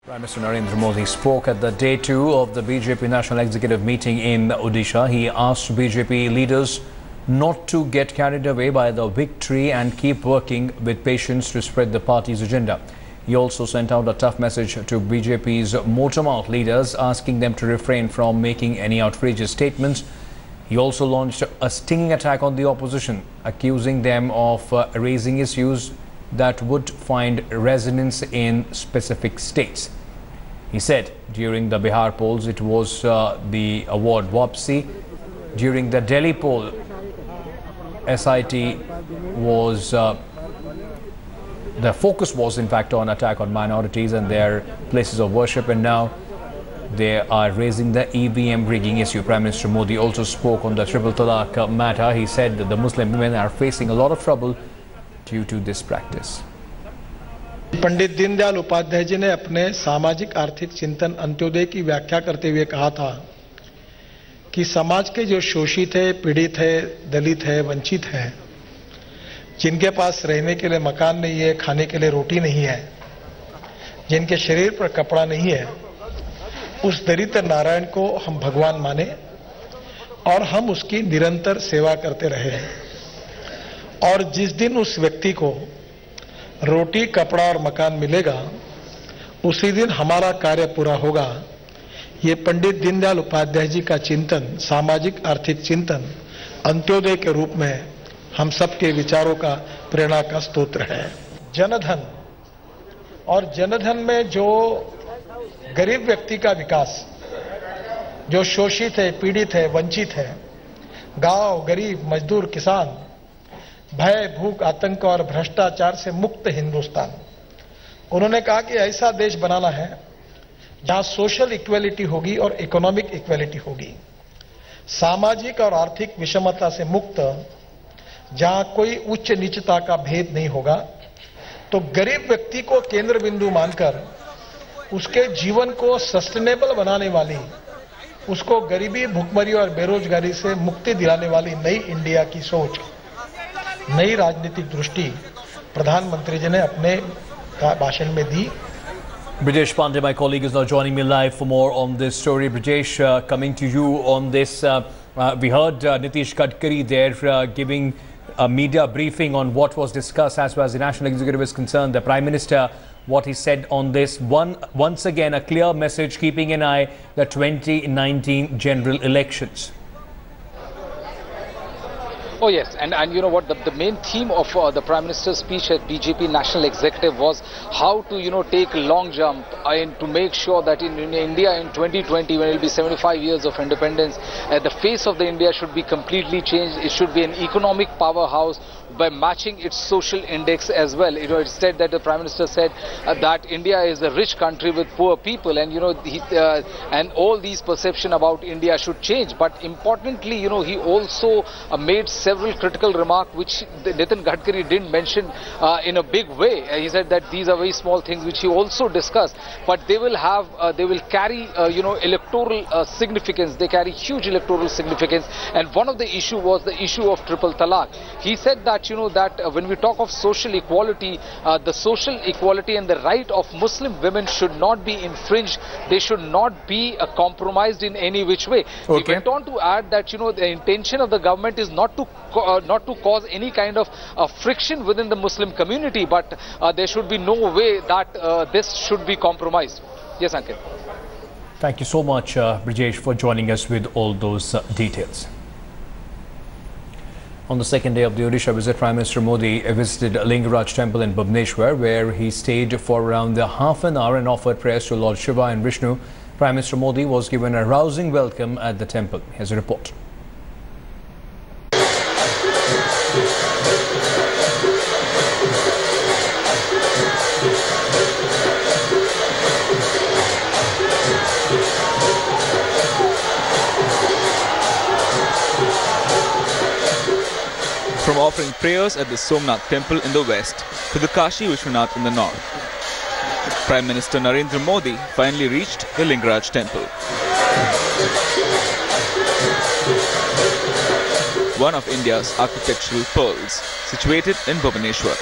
Prime Minister Narendra Modi spoke at the day 2 of the BJP National Executive meeting in Odisha. He asked BJP leaders not to get carried away by the victory and keep working with patience to spread the party's agenda. He also sent out a tough message to BJP's motormouth leaders, asking them to refrain from making any outrageous statements. He also launched a stinging attack on the opposition, accusing them of raising issues that would find resonance in specific states. He said during the Bihar polls it was the award Wapsi. During the Delhi poll, SIT was the focus was in fact on attack on minorities and their places of worship, and now they are raising the EVM rigging issue. Prime Minister Modi also spoke on the triple talaq matter. He said that the Muslim women are facing a lot of trouble due to this practice. Pandit Deendayal Upadhyay ji ने अपने सामाजिक आर्थिक चिंतन अंत्योदय की व्याख्या करते हुए कहा था कि समाज के जो शोषित है, पीड़ित है, दलित है, वंचित है, जिनके पास रहने के लिए मकान नहीं है, खाने के लिए रोटी नहीं है, जिनके शरीर पर कपड़ा नहीं है, उस दरिद्र नारायण को हम भगवान माने और हम उसकी निरंतर सेवा करते रहे। और जिस दिन उस व्यक्ति को रोटी, कपड़ा और मकान मिलेगा, उसी दिन हमारा कार्य पूरा होगा। ये पंडित दीनदयाल उपाध्याय जी का चिंतन, सामाजिक आर्थिक चिंतन अंत्योदय के रूप में हम सबके विचारों का प्रेरणा का स्रोत है। जनधन और जनधन में जो गरीब व्यक्ति का विकास, जो शोषित है, पीड़ित है, वंचित है, गांव, गरीब, मजदूर, किसान, भय, भूख, आतंक और भ्रष्टाचार से मुक्त हिंदुस्तान। उन्होंने कहा कि ऐसा देश बनाना है जहां सोशल इक्वेलिटी होगी और इकोनॉमिक इक्वेलिटी होगी, सामाजिक और आर्थिक विषमता से मुक्त, जहां कोई उच्च नीचता का भेद नहीं होगा। तो गरीब व्यक्ति को केंद्र बिंदु मानकर उसके जीवन को सस्टेनेबल बनाने वाली, उसको गरीबी, भुखमरी और बेरोजगारी से मुक्ति दिलाने वाली नई इंडिया की सोच, नई राजनीतिक दृष्टि प्रधानमंत्री जी ने अपने भाषण में दी। Brijesh Pandey, my colleague, is now joining me live for more on this story. Brijesh, coming to you on this, we heard Nitish Gadkari there giving a media briefing on what was discussed as far as the National Executive is concerned. The Prime Minister, what he said on this, once again a clear message, keeping an eye the 2019 general elections. Oh yes, and you know what, the main theme of the Prime Minister's speech at BJP National Executive was how to take a long jump and to make sure that in India in 2020, when it will be 75 years of independence, the face of the India should be completely changed. It should be an economic powerhouse by matching its social index as well. It said that the Prime Minister said that India is a rich country with poor people, and and all these perception about India should change. But importantly, he also made several critical remarks which Nitin Gadkari didn't mention in a big way. He said that these are very small things which he also discussed, but they will have, they will carry, electoral significance. They carry huge electoral significance. And one of the issue was the issue of triple talaq. He said that when we talk of social equality, the social equality and the right of Muslim women should not be infringed. They should not be compromised in any which way. Okay. He went on to add that the intention of the government is not to cause any kind of friction within the Muslim community, but there should be no way that this should be compromised. Yes, Ankit. Thank you so much, Brijesh, for joining us with all those details. On the second day of the Odisha visit, Prime Minister Modi visited Lingaraj temple in Bhubaneswar, where he stayed for around half an hour and offered prayers to Lord Shiva and Vishnu. Prime Minister Modi was given a rousing welcome at the temple. Here's a report. From offering prayers at the Somnath temple in the west to the Kashi Vishwanath in the north, Prime Minister Narendra Modi finally reached the Lingaraj temple. One of India's architectural pearls, situated in Bhubaneswar.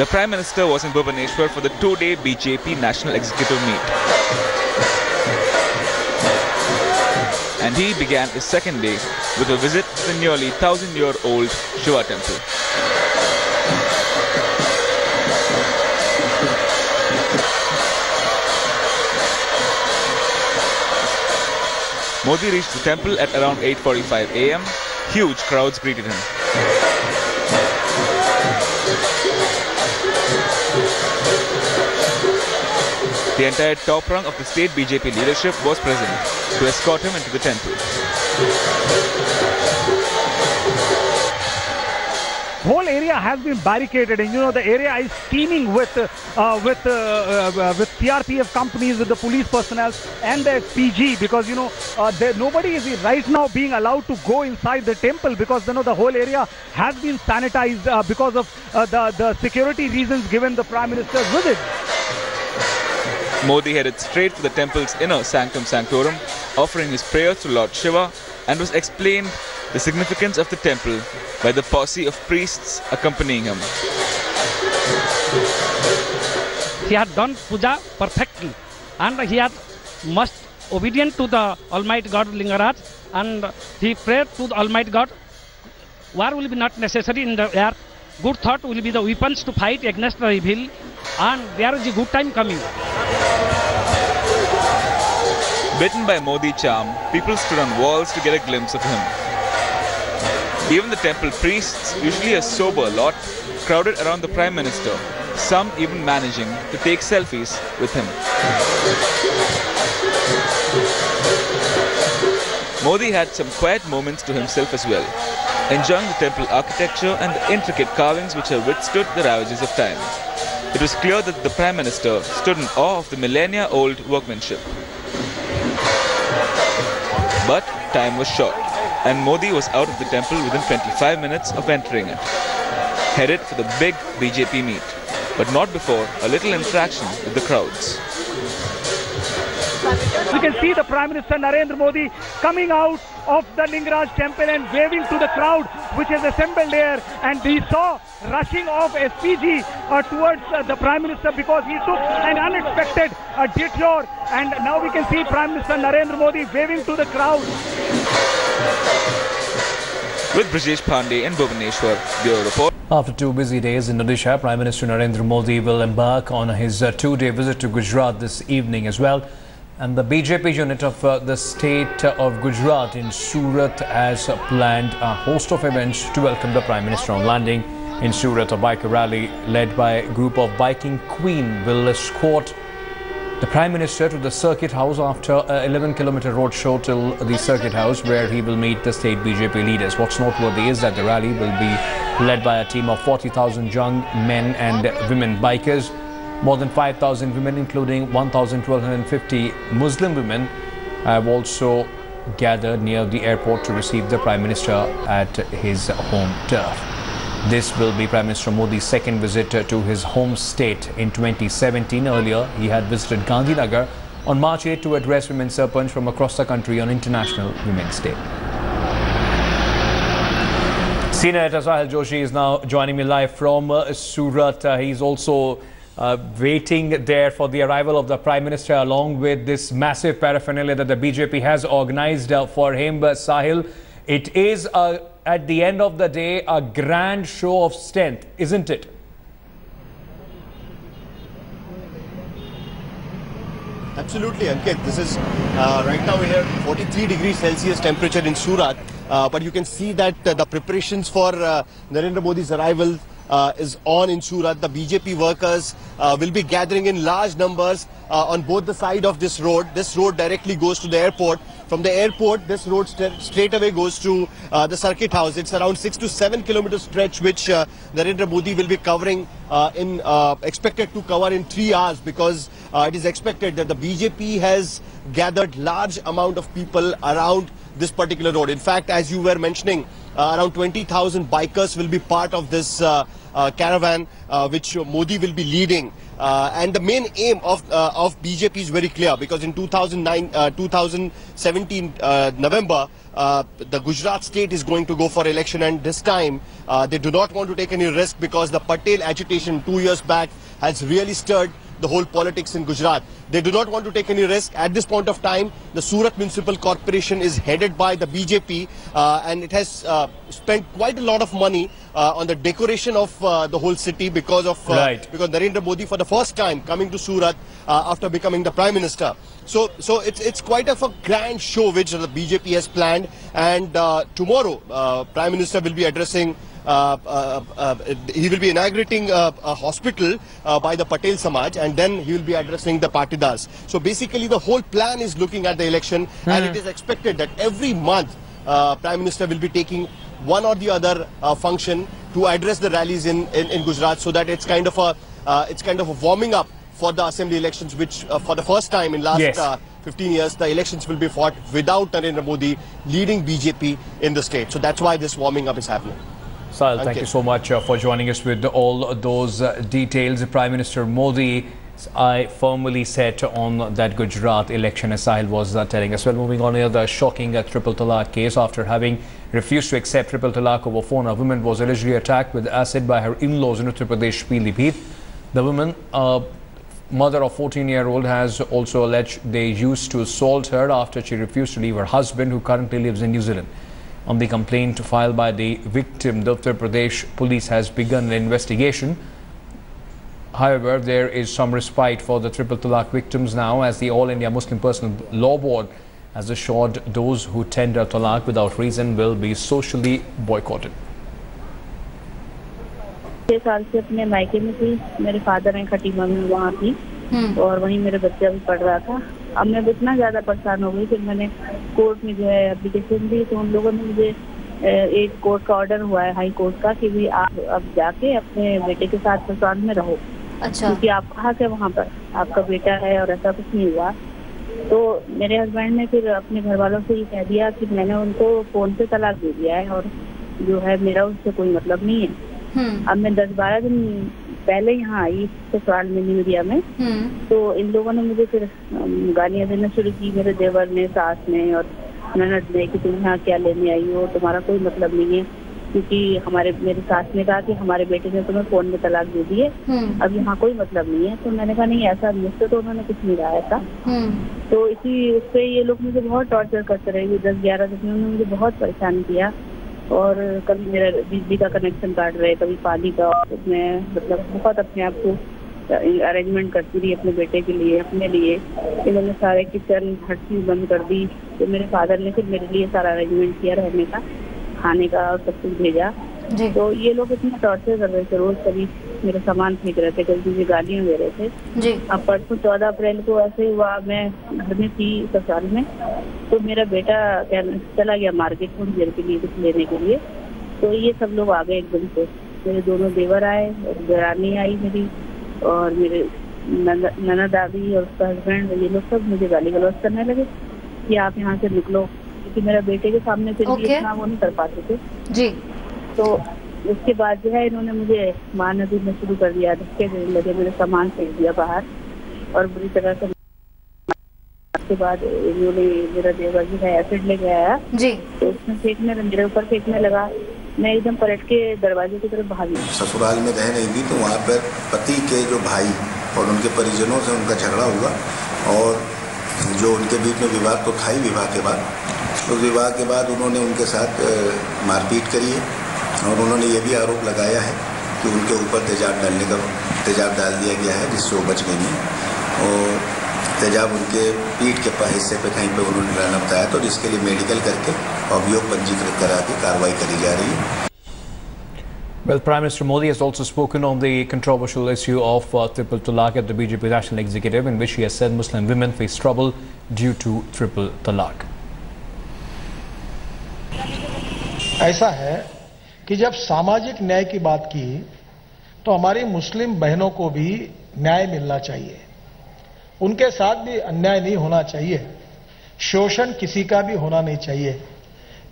The Prime Minister was in Bhubaneswar for the two-day BJP National Executive meet. And he began his second day with a visit to the nearly 1,000-year-old Shiva temple. Modi reached the temple at around 8:45 a.m. Huge crowds greeted him. The entire top rung of the state BJP leadership was present to escort him into the temple. Whole area has been barricaded, and the area is teeming with CRPF companies, with the police personnel and the PG, because nobody is right now being allowed to go inside the temple, because the whole area has been sanitized because of the security reasons given the Prime Minister's visit. Modi headed straight for the temple's inner sanctum sanctorum, offering his prayers to Lord Shiva, and was explained the significance of the temple by the posse of priests accompanying him. He had done puja perfectly, and he had most obedient to the Almighty God Lingaraj, and he prayed to the Almighty God. War will be not necessary in the air. Good thought will be the weapons to fight against the evil, and there is a good time coming. Bitten by Modi charm, people stood on walls to get a glimpse of him. Even the temple priests, usually a sober lot, crowded around the Prime Minister, some even managing to take selfies with him. Modi had some quiet moments to himself as well, enjoying the temple architecture and the intricate carvings which have withstood the ravages of time. It was clear that the Prime Minister stood in awe of the millennia-old workmanship. But time was short, and Modi was out of the temple within 25 minutes of entering it, headed for the big BJP meet, but not before a little interaction with the crowds. You can see the Prime Minister Narendra Modi coming out of the Lingaraj temple and waving to the crowd which is assembled there, and he saw rushing of SPG towards the Prime Minister because he took an unexpected detour, and now we can see Prime Minister Narendra Modi waving to the crowd. With Brajesh Pandey in Bhubaneswar, Bureau Report. After 2 busy days in Odisha, Prime Minister Narendra Modi will embark on his two-day visit to Gujarat this evening as well. And the BJP unit of the state of Gujarat in Surat has planned a host of events to welcome the Prime Minister on landing. In Surat, a bike rally led by a group of biking queen will escort the Prime Minister to the Circuit House after an 11-kilometer road show till the Circuit House, where he will meet the state BJP leaders. What's noteworthy is that the rally will be led by a team of 40,000 young men and women bikers. More than 5,000 women, including 1,250 Muslim women, have also gathered near the airport to receive the Prime Minister at his home turf. This will be Prime Minister Modi's second visit to his home state in 2017. Earlier, he had visited Gandhinagar on March 8 to address women sarpanch from across the country on International Women's Day. Senior editor Sahil Joshi is now joining me live from Surat. He's also waiting there for the arrival of the Prime Minister, along with this massive paraphernalia that the BJP has organized for him. But Sahil, it is at the end of the day a grand show of strength, isn't it? Absolutely, Ankit. This is right now we have 43 degrees Celsius temperature in Surat, but you can see that the preparations for Narendra Modi's arrival is on in Surat. The BJP workers will be gathering in large numbers on both the side of this road. This road directly goes to the airport. From the airport, this road straight away goes to the Circuit House. It's around 6 to 7 kilometer stretch which Narendra Modi will be covering expected to cover in 3 hours, because it is expected that the BJP has gathered large amount of people around this particular road. In fact, as you were mentioning, around 20,000 bikers will be part of this caravan which Modi will be leading. And the main aim of BJP is very clear, because in 2017 November, the Gujarat state is going to go for election, and this time they do not want to take any risk, because the Patel agitation 2 years back has really stirred the whole politics in Gujarat. They do not want to take any risk. At this point of time, the Surat Municipal Corporation is headed by the BJP, and it has spent quite a lot of money on the decoration of the whole city, because Narendra Modi, for the first time, coming to Surat after becoming the Prime Minister. So it's quite a grand show which the BJP has planned, and tomorrow Prime Minister will be addressing. He will be inaugurating a hospital by the Patel Samaj, and then he will be addressing the Patidars. So basically the whole plan is looking at the election, and it is expected that every month Prime Minister will be taking one or the other function to address the rallies in Gujarat, so that it's kind of a warming up for the assembly elections, which for the first time in last 15 years, the elections will be fought without Narendra Modi leading BJP in the state. So that's why this warming up is happening. Sahil, thank you so much for joining us with all those details. Prime Minister Modi, I firmly set on that Gujarat election, as Sahil was telling us. Well, moving on here, the shocking Triple Talaq case. After having refused to accept Triple Talaq over phone, a woman was allegedly attacked with acid by her in-laws in Uttar Pradesh, Pilipit. The woman, mother of 14-year-old, has also alleged they used to assault her after she refused to leave her husband, who currently lives in New Zealand. On the complaint filed by the victim, the Uttar Pradesh police has begun an investigation. However, there is some respite for the Triple Talaq victims now, as the All India Muslim Personal Law Board has assured those who tender talaq without reason will be socially boycotted. 6 साल से अपने मायके में थी, मेरे father हैं खटीमा में, वहाँ थी और वहीं मेरा बच्चा भी पढ़ रहा था। अब मैं इतना ज़्यादा परेशान हो गई, फिर मैंने कोर्ट में जो है एप्लीकेशन दी, तो उन लोगों ने मुझे एक कोर्ट का ऑर्डर हुआ है, हाई कोर्ट का, कि भी आप अब जाके अपने बेटे के साथ ससुराल में रहो। अच्छा। क्योंकि आप कहाँ से वहाँ पर आपका बेटा है और ऐसा कुछ नहीं हुआ। तो मेरे हस्बैंड ने फिर अपने घर वालों से ये कह दिया कि मैंने उनको फोन पे तलाक दे दिया है और जो है मेरा उससे कोई मतलब नहीं है। अब मैं 10-12 दिन पहले यहाँ आई ससुराल में, न्यूरिया में, तो इन लोगों ने मुझे फिर गालियाँ देना शुरू की, मेरे देवर ने, सास ने और ननद ने, कि तुम यहाँ क्या लेने आई हो, तुम्हारा कोई मतलब नहीं है। क्योंकि मेरी सास ने कहा कि हमारे बेटे ने तुम्हें फोन में तलाक दे दी है, अब यहाँ कोई मतलब नहीं है। तो मैंने कहा नहीं, ऐसा मुझसे तो उन्होंने कुछ नहीं कहा ऐसा। तो इसी उस पे ये लोग मुझे बहुत टॉर्चर करते रहे, 10-11 दिन उन्होंने मुझे बहुत परेशान किया। और कभी मेरा बिजली का कनेक्शन काट रहे, कभी पानी का, मैं मतलब बहुत अपने आप को अरेंजमेंट करती रही अपने बेटे के लिए, अपने लिए। इन्होंने सारे किचन हर चीज़ बंद कर दी। तो मेरे फादर ने फिर मेरे लिए सारा अरेंजमेंट किया, रहने का, खाने का, और सब कुछ भेजा। तो ये लोग इतना टॉर्चर कर रहे थे, रोज कभी मेरा सामान फेंक रहे थे, कभी मुझे गालियाँ दे रहे थे। अब परसों 14 अप्रैल को ऐसे हुआ, मैं घर में थी ससुराल में, तो मेरा बेटा चला गया मार्केट थोड़ी देर के लिए कुछ लेने के लिए। तो ये सब लोग आ गए एकदम से, मेरे दोनों देवर आए और देरानी आई मेरी, और मेरे ननद आ गई और उसका हस्बैंड, ये लोग सब मुझे गाली गलौज करने लगे कि आप यहाँ से निकलो, क्योंकि मेरा बेटे के सामने फिर भी इतना वो नहीं कर पाते थे जी। तो उसके बाद जो है इन्होंने मुझे मारना पीटना शुरू कर दिया, धक्के देने लगे, मेरे सामान फेंक दिया बाहर और बुरी तरह से। उसके बाद इन्होंने मेरा देवर जो है एसिड ले गया जी, तो उसमें फेंकने, मेरे ऊपर फेंकने लगा। मैं एकदम पलट के दरवाजे की तरफ भागी। ससुराल में रह रही थी, तो वहाँ पर पति के जो भाई और उनके परिजनों से उनका झगड़ा हुआ, और जो उनके बीच में विवाद तो था ही विवाह के बाद, तो विवाह के बाद उन्होंने उनके साथ मारपीट करी है, और उन्होंने ये भी आरोप लगाया है कि उनके ऊपर तेजाब डाल दिया गया है, जिससे वो बच गई हैं। और तेजाब उनके पीठ के हिस्से पे कहीं पे उन्होंने डालना बताया, तो जिसके लिए मेडिकल करके अभियोग पंजीकृत करा के कार्रवाई करी जा रही है। Well, Prime Minister Modi has also spoken on the controversial issue of Triple Talaq at the BJP National Executive, in which he has said Muslim women face trouble due to Triple Talaq. ऐसा है कि जब सामाजिक न्याय की बात की, तो हमारी मुस्लिम बहनों को भी न्याय मिलना चाहिए, उनके साथ भी अन्याय नहीं होना चाहिए, शोषण किसी का भी होना नहीं चाहिए।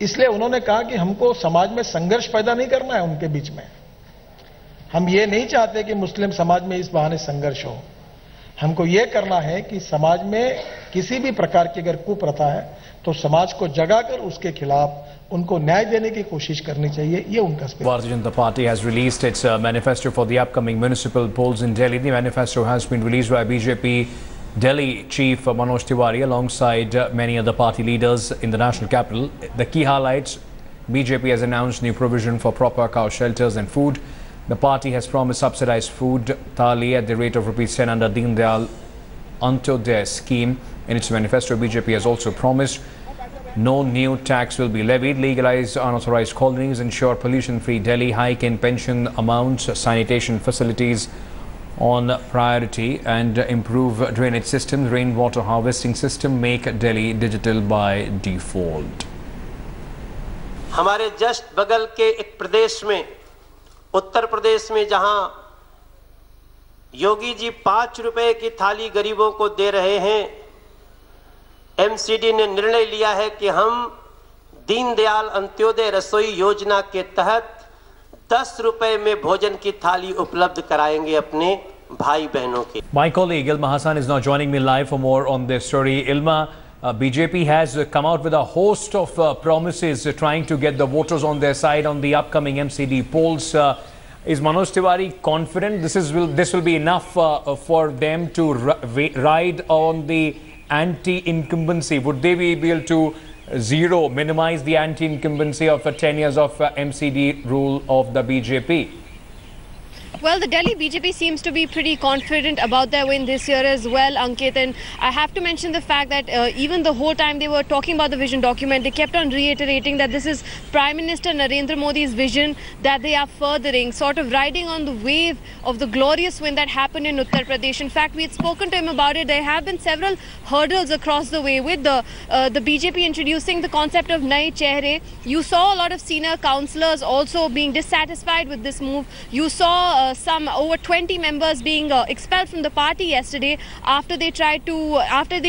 इसलिए उन्होंने कहा कि हमको समाज में संघर्ष पैदा नहीं करना है उनके बीच में, हम ये नहीं चाहते कि मुस्लिम समाज में इस बहाने संघर्ष हो। हमको ये करना है कि समाज में किसी भी प्रकार की अगर कुप्रथा है तो समाज को जगाकर उसके खिलाफ उनको न्याय देने की कोशिश करनी चाहिए, ये उनका Bharatiya Janata Party has released its manifesto for the upcoming municipal polls in Delhi. The manifesto has been released by BJP Delhi Chief Manoj Tiwari alongside many other party leaders in the national capital. The key highlights: BJP has announced new provision for proper cow shelters and food. The party has promised subsidized food thali at the rate of ₹10 under Deen Dayal Antyodaya scheme. In its manifesto, BJP has also promised no new tax will be levied, legalize unauthorized colonies, ensure pollution-free Delhi, hike in pension amounts, sanitation facilities on priority, and improve drainage systems, rainwater harvesting system, make Delhi digital by default. हमारे just बगल के एक प्रदेश में, उत्तर प्रदेश में, जहां योगी जी 5 रुपए की थाली गरीबों को दे रहे हैं, एमसीडी ने निर्णय लिया है कि हम दीनदयाल अंत्योदय रसोई योजना के तहत 10 रुपए में भोजन की थाली उपलब्ध कराएंगे अपने भाई बहनों के। My colleague Ilma Hassan is now joining me live for more on this story. Ilma, BJP has come out with a host of promises trying to get the voters on their side on the upcoming MCD polls. Is Manoj Tiwari confident this will be enough for them to ride on the anti-incumbency? Would they be able to minimize the anti-incumbency of 10 years of MCD rule of the BJP? Well, the Delhi BJP seems to be pretty confident about their win this year as well, Ankit. And I have to mention the fact that even the whole time they were talking about the vision document, they kept on reiterating that this is Prime Minister Narendra Modi's vision that they are furthering, sort of riding on the wave of the glorious win that happened in Uttar Pradesh. In fact, we had spoken to him about it. There have been several hurdles across the way with the BJP introducing the concept of Naye Chehre. You saw a lot of senior councillors also being dissatisfied with this move. You saw some over 20 members being expelled from the party yesterday after they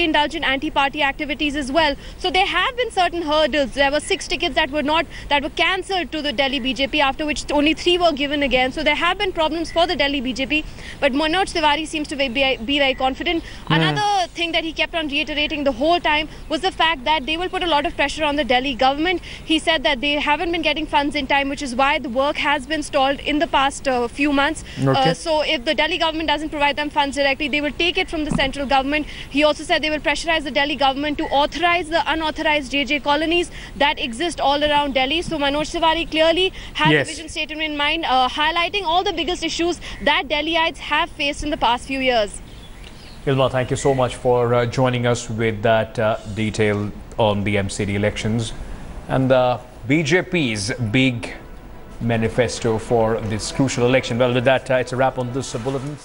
indulged in anti-party activities as well. So there have been certain hurdles. There were 6 tickets that were cancelled to the Delhi BJP, after which only 3 were given again. So there have been problems for the Delhi BJP, but Manoj Tiwari seems to be very confident. Another thing that he kept on reiterating the whole time was the fact that they will put a lot of pressure on the Delhi government. He said that they haven't been getting funds in time, which is why the work has been stalled in the past few months. Okay. So if the Delhi government doesn't provide them funds directly, they will take it from the central government. He also said they will pressurize the Delhi government to authorize the unauthorized JJ colonies that exist all around Delhi. So Manoj Tiwari clearly has a vision statement in mind, highlighting all the biggest issues that Delhiites have faced in the past few years. Ilma, thank you so much for joining us with that detail on the MCD elections and BJP's big manifesto for this crucial election. Well, with that, it's a wrap on this bulletin.